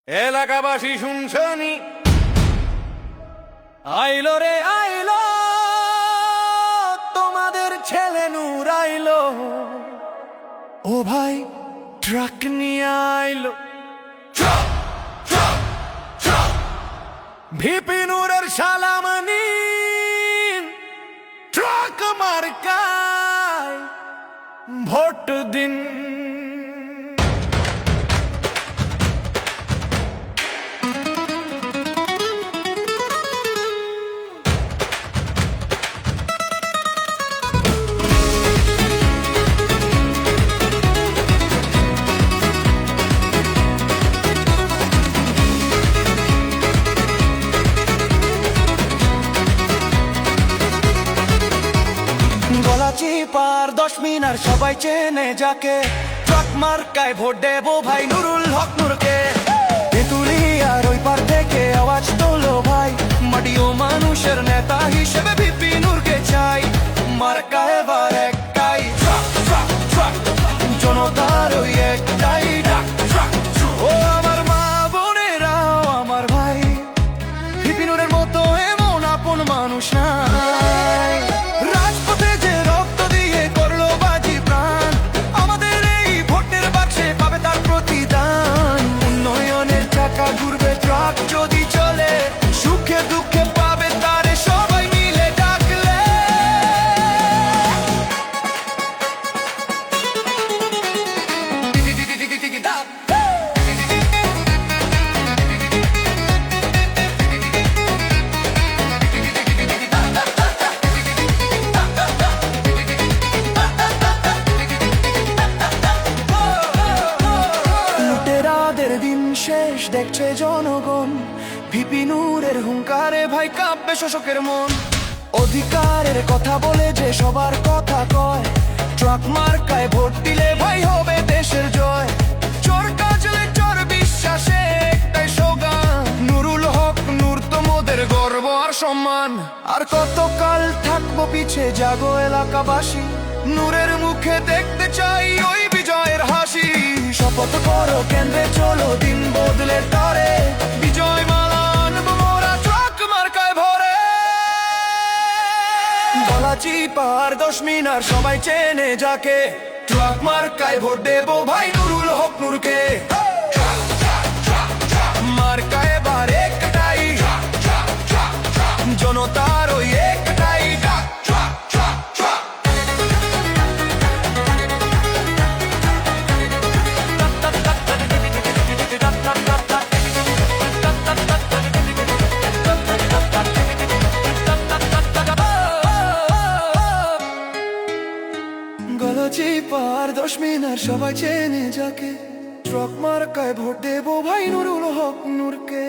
এলাকাবাসী শুনছনি, আইলো রে আইলো তোমাদের ছেলে নূর আইলো। ও ভাই ট্রাক নিয়ে আইলো, ভিপি নূরের সালাম নিন, ট্রাক মার্কায় ভোট দিন। পার 10 মিনার সবাই চেনে যাকে, ট্রাক মার্কায় ভোট দেবো ভাই নুরুল হক নূরকে। তেঁতুলিয়ার ওই পার থেকে আওয়াজ তোলো ভাই, মাটি ও মানুষের নেতা হিসেবে ভিপি নূরকে চাই। মার্কা এবার একটাই, জনতার ওই একটাই ডাক। ও আমার মা বোনেরাও আমার ভাই, ভিপি নূরের মতো এমন আপন মানুষ নাই। রাজপথে যে রক্ত দিয়ে করলো বাজি প্রাণ, আমাদের এই ভোটের বাক্সে পাবে তার প্রতিদান। উন্নয়নের চাকা ঘুরবে ট্রাক যদি চলে, সুখে দুঃখে পাবে তারে সবাই মিলে ডাকলে। লুটেরাদের দিন শেষ দেখছে জনগণ, ভিপি নূরের হুঙ্কারে ভাই কাঁপবে শোষকের মন। অধিকারের কথা বলে যে সবার কথা কয়, ট্রাক মার্কায় ভোট দিলে ভাই হবে দেশের জয়। চোর কাজলে চোর বিশ্বাসে একটাই স্লোগান, নুরুল হক নূর তোমাদের গর্ব আর সম্মান। আর কতকাল থাকবো পিছে জাগো এলাকাবাসী, নূরের মুখে দেখতে চাই ওই বিজয়ের হাসি। শপথ করো কেন্দ্রে চলো দিন বদলে তারে, বিজয় মালা আনবো মোরা ট্রাক মার্কায় ভরে। গলাচি পার 10 মিনার সবাই চেনে যাকে, ট্রাক মার্কায় ভোট দেবো ভাই নুরুল হক নূরকে। মার্কা এবার একটাই, জনতার ওই একটাই ডাক। গলাচি পার 10 মিনার সবাই চেনে যাকে, ট্রাক মার্কায় ভোট দেবো ভাই নুরুল হক নূরকে।